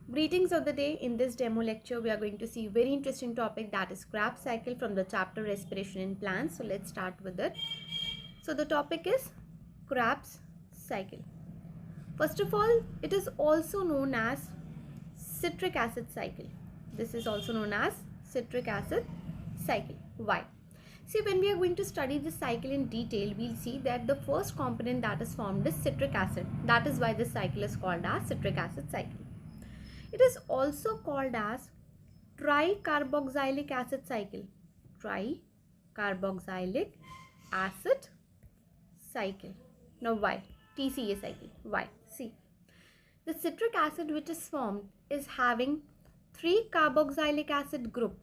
Greetings of the day. In this demo lecture, we are going to see a very interesting topic, that is Krebs cycle from the chapter Respiration in Plants. So let's start with it. So the topic is Krebs cycle. First of all, it is also known as citric acid cycle. This is also known as citric acid cycle. Why? See, when we are going to study this cycle in detail, we'll see that the first component that is formed is citric acid. That is why this cycle is called as citric acid cycle. It is also called as tricarboxylic acid cycle. Tricarboxylic acid cycle. Now why? TCA cycle. Why? See, the citric acid which is formed is having 3 carboxylic acid group.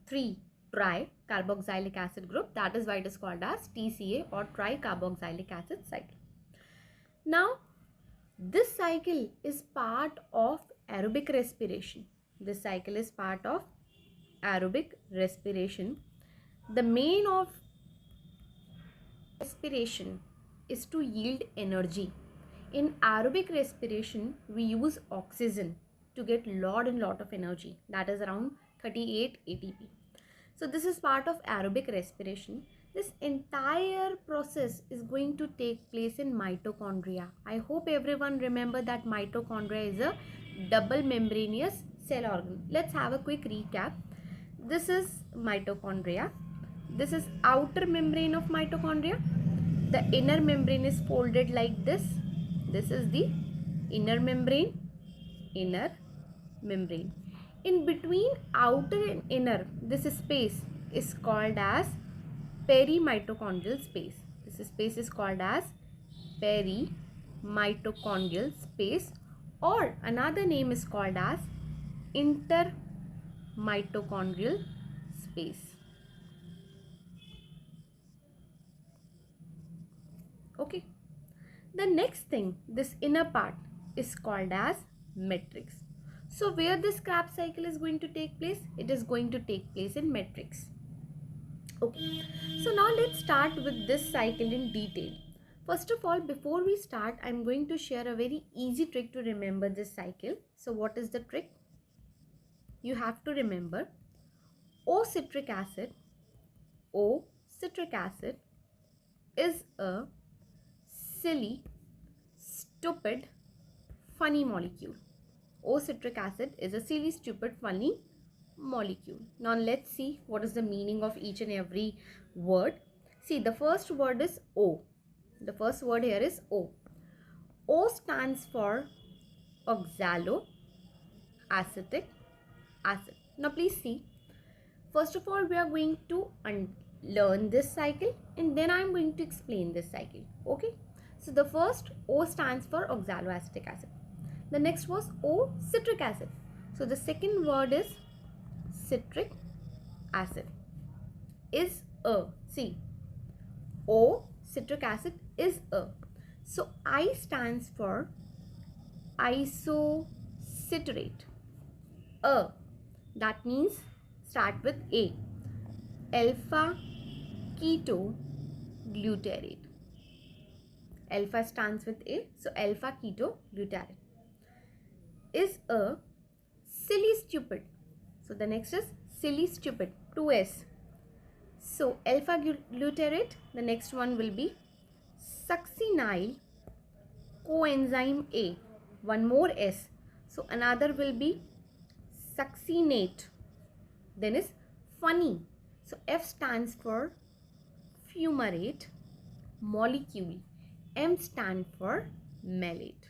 3 tricarboxylic acid group. That is why it is called as TCA or tricarboxylic acid cycle. Now, this cycle is part of aerobic respiration. This cycle is part of aerobic respiration. The main of respiration is to yield energy. In aerobic respiration, we use oxygen to get lot of energy. That is around 38 ATP. So this is part of aerobic respiration. This entire process is going to take place in mitochondria. I hope everyone remember that mitochondria is a double membranous cell organ. Let's have a quick recap. This is mitochondria. This is outer membrane of mitochondria. The inner membrane is folded like this. This is the inner membrane. Inner membrane. In between outer and inner, this space is called as perimitochondrial space. This space is called as perimitochondrial space, or another name is called as intermitochondrial space. Okay. The next thing, this inner part is called as matrix. So where this Krebs cycle is going to take place? It is going to take place in matrix. Okay, so now let's start with this cycle in detail. First of all, before we start, I'm going to share a very easy trick to remember this cycle. So what is the trick? You have to remember O citric acid is a silly, stupid, funny molecule. O citric acid is a silly, stupid, funny molecule. Now let's see what is the meaning of each and every word. See, the first word is O. The first word here is O. O stands for oxaloacetic acid. Now please see. First of all, we are going to learn this cycle and then I am going to explain this cycle. Okay. So the first O stands for oxaloacetic acid. The next was O citric acid. So the second word is citric acid. Is a. See, O citric acid is a. So I stands for isocitrate. A. That means start with A. Alpha ketoglutarate. Alpha stands with A. So alpha ketoglutarate. Is a silly, stupid. So the next is silly, stupid, 2S. So alpha glutarate, the next one will be succinyl coenzyme A, one more S. So another will be succinate, then is funny. So F stands for fumarate molecule, M stand for malate.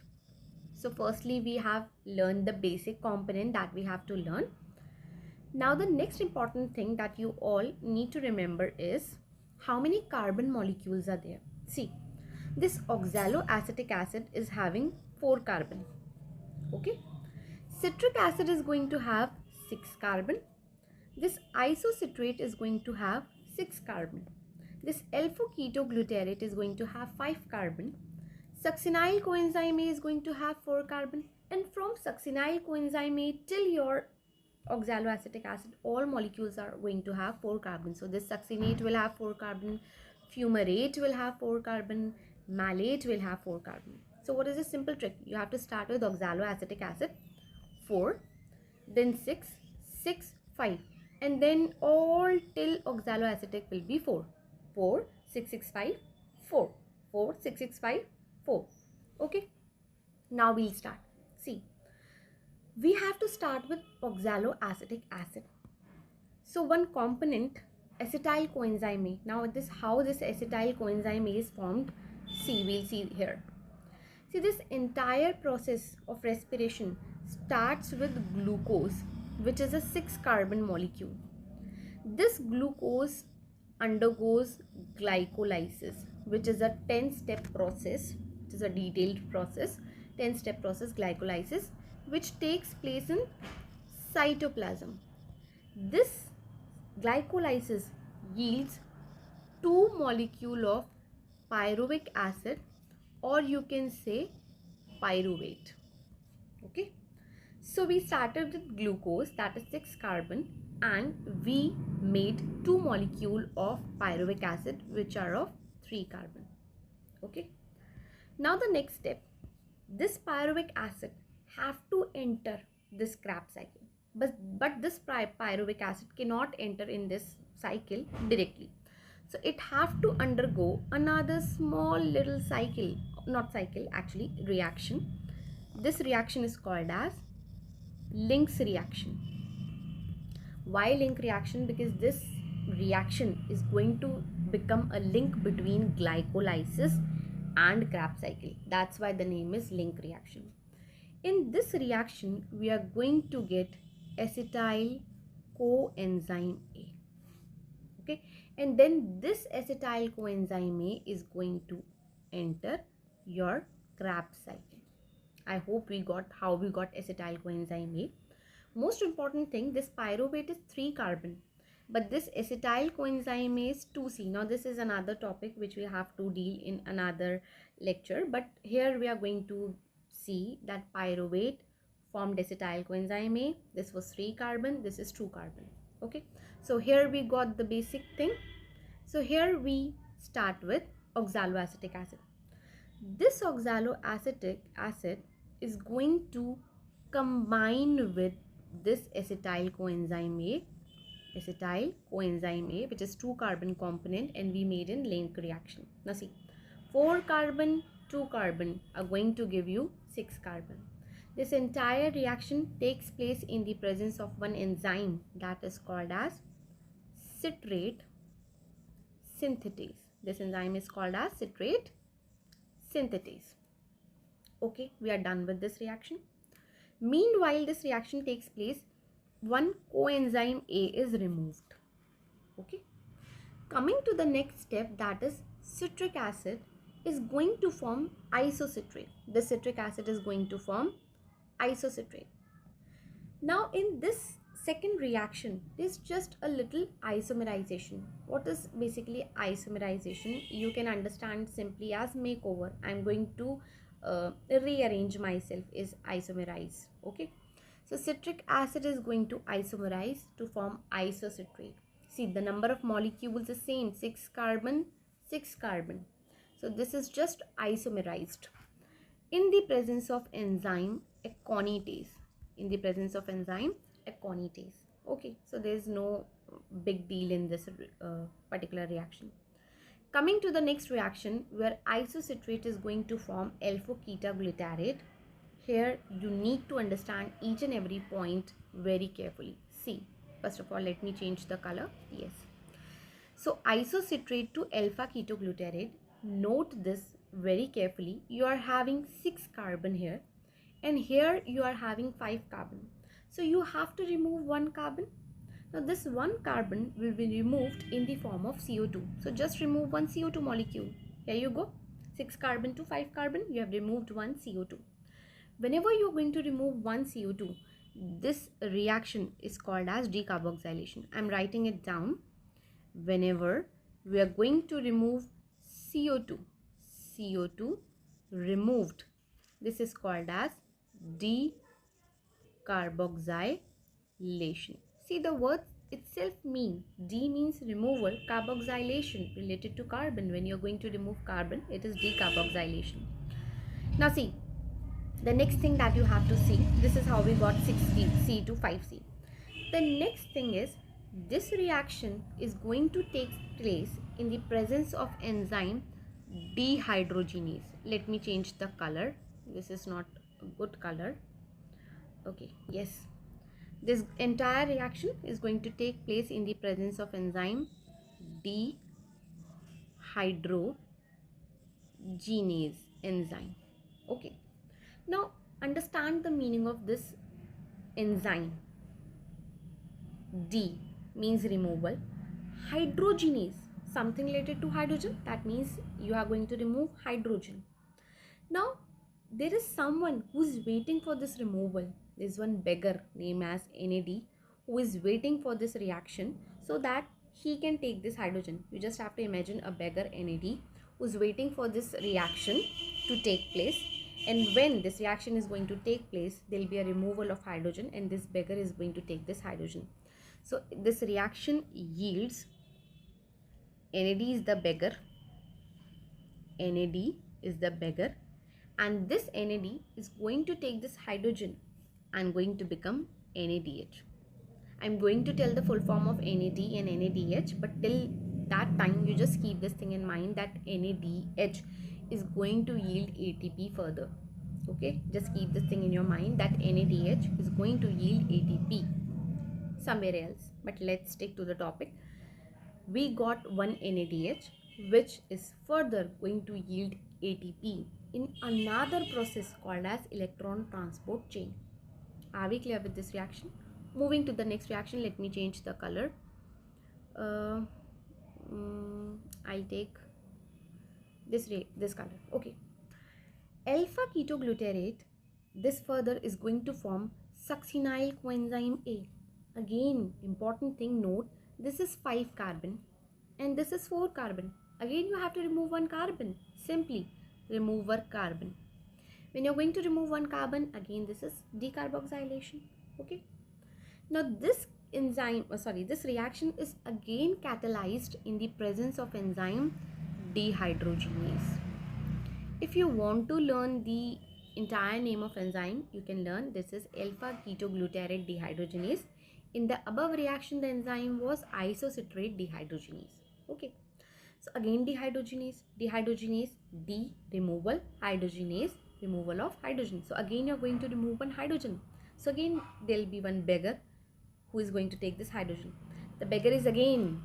So firstly, we have learned the basic component that we have to learn. Now the next important thing that you all need to remember is how many carbon molecules are there. See, this oxaloacetic acid is having 4 carbon. Okay. Citric acid is going to have 6 carbon. This isocitrate is going to have 6 carbon. This alpha ketoglutarate is going to have 5 carbon. Succinyl coenzyme A is going to have 4 carbon, and from succinyl coenzyme A till your oxaloacetic acid, all molecules are going to have 4 carbon. So this succinate will have 4 carbon, fumarate will have 4 carbon, malate will have 4 carbon. So what is the simple trick? You have to start with oxaloacetic acid. 4, then 6, 6, 5, and then all till oxaloacetic will be 4. 4, 6, 6, 5, 4. 4, 6, 6, 5, 4. Okay. Now we'll start. See, we have to start with oxaloacetic acid. So one component, acetyl coenzyme A. Now this how this acetyl coenzyme A is formed. See, we'll see here. See, this entire process of respiration starts with glucose, which is a 6-carbon molecule. This glucose undergoes glycolysis, which is a 10-step process. It is a detailed process, 10-step process glycolysis, which takes place in cytoplasm. This glycolysis yields 2 molecules of pyruvic acid, or you can say pyruvate. Okay, so we started with glucose, that is 6 carbon, and we made 2 molecules of pyruvic acid, which are of 3 carbon. Okay, now the next step, this pyruvic acid have to enter this Krebs cycle, but this pyruvic acid cannot enter in this cycle directly. So it have to undergo another small little cycle, not cycle, actually reaction. This reaction is called as Link's reaction. Why link reaction? Because this reaction is going to become a link between glycolysis and Krebs cycle. That's why the name is link reaction. In this reaction, we are going to get acetyl coenzyme A. Okay, and then this acetyl coenzyme A is going to enter your Krebs cycle. I hope we got how we got acetyl coenzyme A. Most important thing, this pyruvate is 3 carbon, but this acetyl coenzyme A is 2C. Now this is another topic which we have to deal in another lecture, but here we are going to see that pyruvate formed acetyl coenzyme A. This was 3 carbon, this is 2 carbon. Okay, so here we got the basic thing. So here we start with oxaloacetic acid. This oxaloacetic acid is going to combine with this acetyl coenzyme A, which is 2 carbon component, and we made in link reaction. Now see, 4 carbon, 2 carbon are going to give you 6 carbon. This entire reaction takes place in the presence of one enzyme that is called as citrate synthetase. This enzyme is called as citrate synthetase. Okay, we are done with this reaction. Meanwhile, this reaction takes place, one coenzyme A is removed. Okay, coming to the next step, that is citric acid is going to form isocitrate. The citric acid is going to form isocitrate. Now in this second reaction, there's just a little isomerization. What is basically isomerization? You can understand simply as makeover. I'm going to rearrange myself is isomerize. Okay, so citric acid is going to isomerize to form isocitrate. See, the number of molecules is same, 6 carbon, 6 carbon. So this is just isomerized in the presence of enzyme aconitase. In the presence of enzyme aconitase. Okay, so there is no big deal in this particular reaction. Coming to the next reaction, where isocitrate is going to form alpha-ketoglutarate. Here you need to understand each and every point very carefully. See, first of all, let me change the color. Yes. So isocitrate to alpha-ketoglutarate. Note this very carefully. You are having 6 carbon here, and here you are having 5 carbon. So you have to remove 1 carbon. Now this 1 carbon will be removed in the form of CO2. So just remove 1 CO2 molecule. Here you go. 6 carbon to 5 carbon, you have removed 1 CO2. Whenever you are going to remove 1 CO2, this reaction is called as decarboxylation. I am writing it down. Whenever we are going to remove CO2 removed, this is called as decarboxylation. See, the word itself mean, D means removal, carboxylation related to carbon. When you're going to remove carbon, it is decarboxylation. Now see, The next thing that you have to see, this is how we got 6C to 5C. The next thing is, this reaction is going to take place in the presence of enzyme dehydrogenase. Let me change the color. This is not a good color. Okay, yes. This entire reaction is going to take place in the presence of enzyme dehydrogenase enzyme. Okay. Now understand the meaning of this enzyme. D means removal. Hydrogenase, something related to hydrogen. That means you are going to remove hydrogen. Now there is someone who is waiting for this removal. There is one beggar named as NAD who is waiting for this reaction so that he can take this hydrogen. You just have to imagine a beggar NAD who is waiting for this reaction to take place. And when this reaction is going to take place, there will be a removal of hydrogen and this beggar is going to take this hydrogen. So this reaction yields, NAD is the beggar, NAD is the beggar, and this NAD is going to take this hydrogen and going to become NADH. I'm going to tell the full form of NAD and NADH, but till that time you just keep this thing in mind that NADH is going to yield ATP further. Okay, just keep this thing in your mind that NADH is going to yield ATP somewhere else, but let's stick to the topic. We got one NADH which is further going to yield ATP in another process called as electron transport chain. Are we clear with this reaction? Moving to the next reaction, let me change the color. I'll take this color. Okay. Alpha ketoglutarate, this further is going to form succinyl coenzyme A. Again, important thing, note, this is 5 carbon and this is 4 carbon. Again, you have to remove one carbon. Simply remove one carbon. When you're going to remove one carbon, again this is decarboxylation. Okay. Now this this reaction is again catalyzed in the presence of enzyme dehydrogenase. If you want to learn the entire name of enzyme, you can learn this is alpha ketoglutarate dehydrogenase. In the above reaction, the enzyme was isocitrate dehydrogenase. Okay. So again dehydrogenase, D, removal, hydrogenase, removal of hydrogen. So again you're going to remove one hydrogen. So again there will be one beggar who is going to take this hydrogen. The beggar is again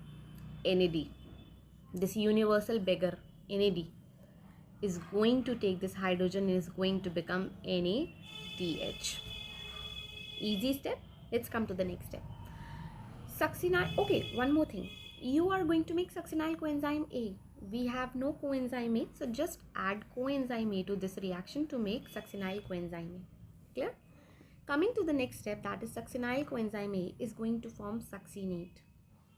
NAD. This universal beggar NAD is going to take this hydrogen and is going to become NADH. Easy step. Let's come to the next step. Succinyl. Okay, one more thing. You are going to make succinyl coenzyme A. We have no coenzyme A, so just add coenzyme A to this reaction to make succinyl coenzyme A. Clear? Coming to the next step, that is succinyl coenzyme A is going to form succinate.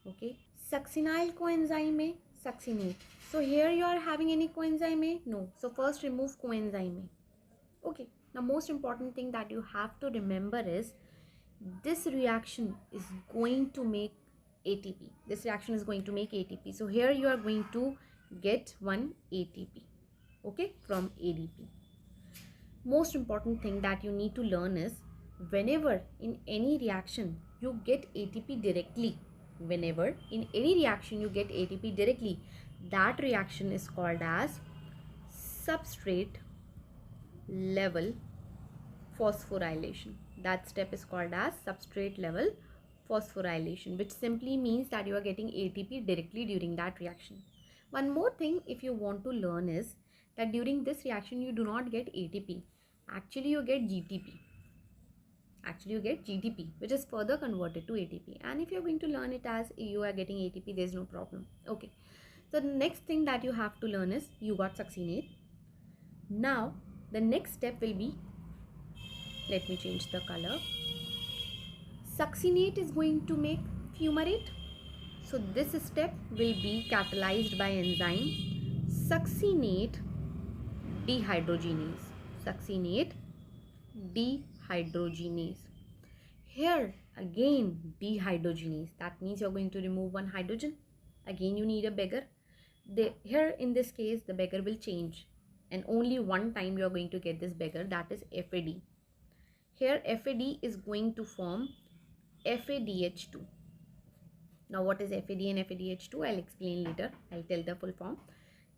Okay, succinyl coenzyme A, succinate. So here you are having any coenzyme A? No. So first remove coenzyme A. Okay, now most important thing that you have to remember is this reaction is going to make ATP. This reaction is going to make ATP. So here you are going to get one ATP, okay, from ADP. Most important thing that you need to learn is whenever in any reaction you get ATP directly, whenever in any reaction you get ATP directly, that reaction is called as substrate level phosphorylation. That step is called as substrate level phosphorylation, which simply means that you are getting ATP directly during that reaction. One more thing if you want to learn is that during this reaction you do not get ATP. Actually you get GTP. Which is further converted to ATP. And if you are going to learn it as you are getting ATP, there is no problem. Okay. So the next thing that you have to learn is you got succinate. Now the next step will be, let me change the color. Succinate is going to make fumarate. So this step will be catalyzed by enzyme succinate dehydrogenase. Succinate dehydrogenase. Here again dehydrogenase. That means you're going to remove one hydrogen. Again you need a beggar. Here in this case the beggar will change. and only one time you are going to get this beggar, that is FAD. Here FAD is going to form FADH2. Now what is FAD and FADH2? I'll explain later. I'll tell the full form.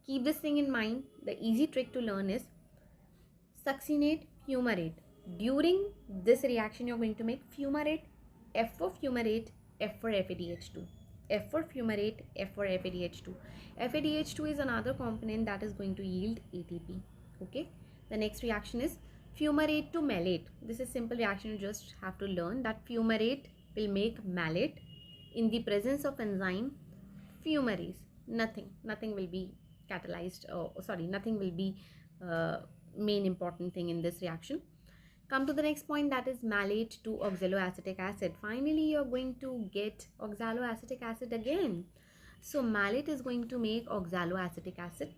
Keep this thing in mind. The easy trick to learn is succinate, fumarate. During this reaction, you're going to make fumarate, F for fumarate, F for FADH2. F for fumarate, F for FADH2. FADH2 is another component that is going to yield ATP. Okay. The next reaction is fumarate to malate. This is simple reaction. You just have to learn that fumarate will make malate in the presence of enzyme fumarase. Nothing will be catalyzed. Nothing will be main important thing in this reaction. Come to the next point, that is malate to oxaloacetic acid. Finally, you're going to get oxaloacetic acid again. So malate is going to make oxaloacetic acid.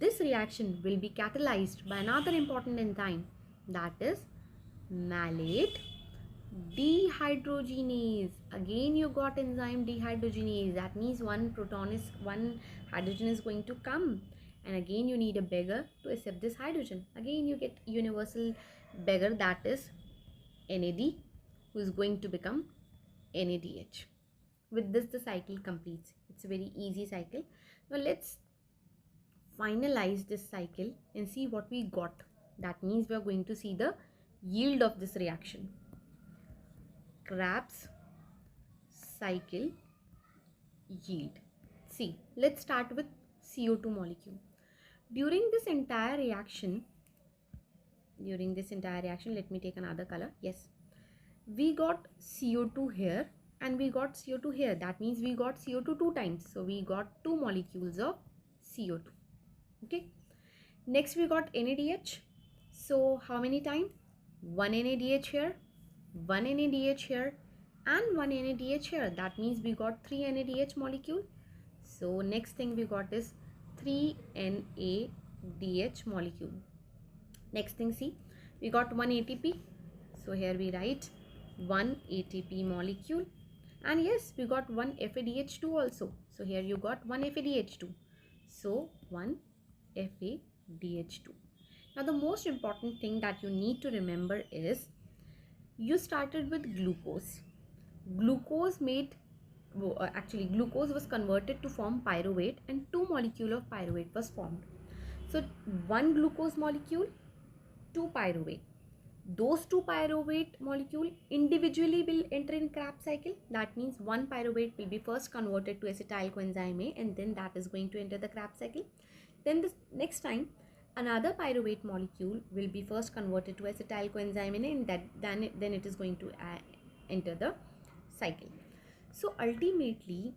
This reaction will be catalyzed by another important enzyme, that is malate dehydrogenase. Again you got enzyme dehydrogenase. That means one hydrogen is going to come, and again you need a beggar to accept this hydrogen. Again you get universal beggar, that is NAD, who is going to become NADH. With this the cycle completes. It's a very easy cycle. Now let's finalize this cycle and see what we got. That means we are going to see the yield of this reaction. Krebs cycle yield. See, let's start with CO2 molecule. During this entire reaction, let me take another color. Yes, we got CO2 here and we got CO2 here. That means we got CO2 two times. So we got 2 molecules of CO2. Okay. Next we got NADH. So how many times? 1 NADH here, 1 NADH here, and 1 NADH here. That means we got 3 NADH molecule. So next thing we got is 3 NADH molecule. Next thing, see, we got 1 ATP. So here we write 1 ATP molecule. And yes, we got 1 FADH2 also. So here you got 1 FADH2. So 1 FADH2. Now the most important thing that you need to remember is you started with glucose. Glucose was converted to form pyruvate, and 2 molecules of pyruvate was formed. So 1 glucose molecule, 2 pyruvate. Those 2 pyruvate molecule individually will enter in Krebs cycle. That means 1 pyruvate will be first converted to acetyl coenzyme A, and then that is going to enter the Krebs cycle. Then the next time another pyruvate molecule will be first converted to acetyl coenzyme A, and then it is going to enter the cycle. So ultimately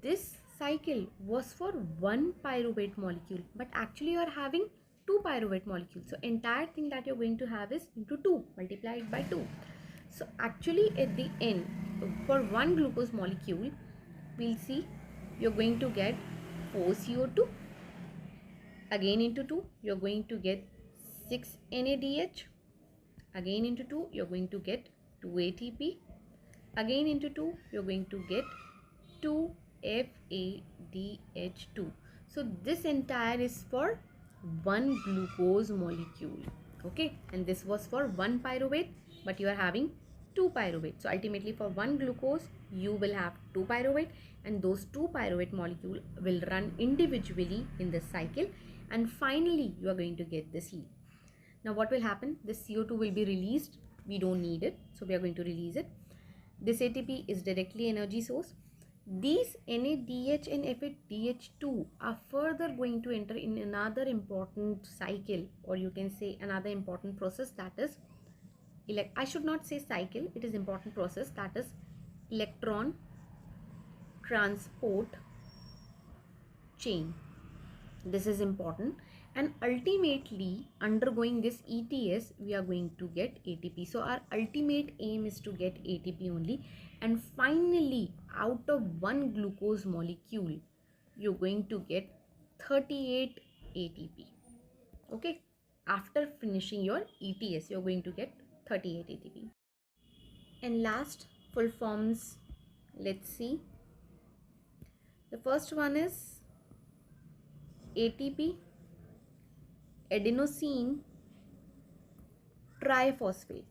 this cycle was for 1 pyruvate molecule, but actually you are having 2 pyruvate molecules. So entire thing that you're going to have is into 2 multiplied by 2. So actually at the end, for 1 glucose molecule, we'll see you're going to get 4 CO2. Again into 2, you're going to get 6 NADH. Again into 2, you're going to get 2 ATP. Again into 2, you're going to get 2 FADH2. So this entire is for 1 glucose molecule. Okay, and this was for 1 pyruvate, but you are having 2 pyruvate. So ultimately for 1 glucose, you will have 2 pyruvate, and those 2 pyruvate molecule will run individually in this cycle, and finally you are going to get this yield. Now what will happen? This CO2 will be released. We don't need it, so we are going to release it. This ATP is directly energy source. These NADH and FADH2 are further going to enter in another important cycle, or you can say another important process, that is I should not say cycle, it is important process, that is electron transport chain. This is important, and ultimately undergoing this ETS we are going to get ATP. So our ultimate aim is to get ATP only, and finally out of 1 glucose molecule you're going to get 38 ATP. Okay, after finishing your ETS you're going to get 38 ATP. And last full forms, let's see. The first one is ATP, adenosine triphosphate.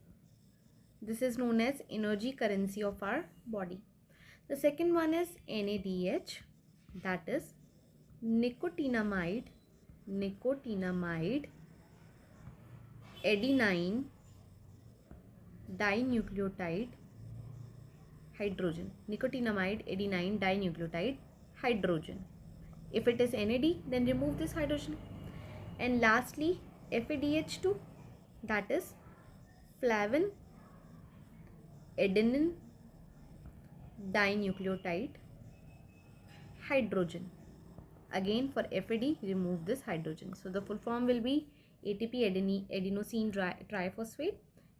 This is known as energy currency of our body. The second one is NADH, that is nicotinamide adenine dinucleotide hydrogen. Nicotinamide adenine dinucleotide hydrogen. If it is NAD, then remove this hydrogen. And lastly, FADH2, that is flavin adenine dinucleotide hydrogen. Again, for FAD, remove this hydrogen. So the full form will be ATP adenosine triphosphate,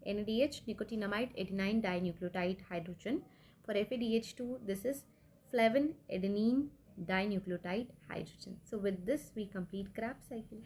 NADH nicotinamide adenine dinucleotide hydrogen. For FADH2, this is flavin adenine dinucleotide hydrogen. So with this, we complete Krebs cycle.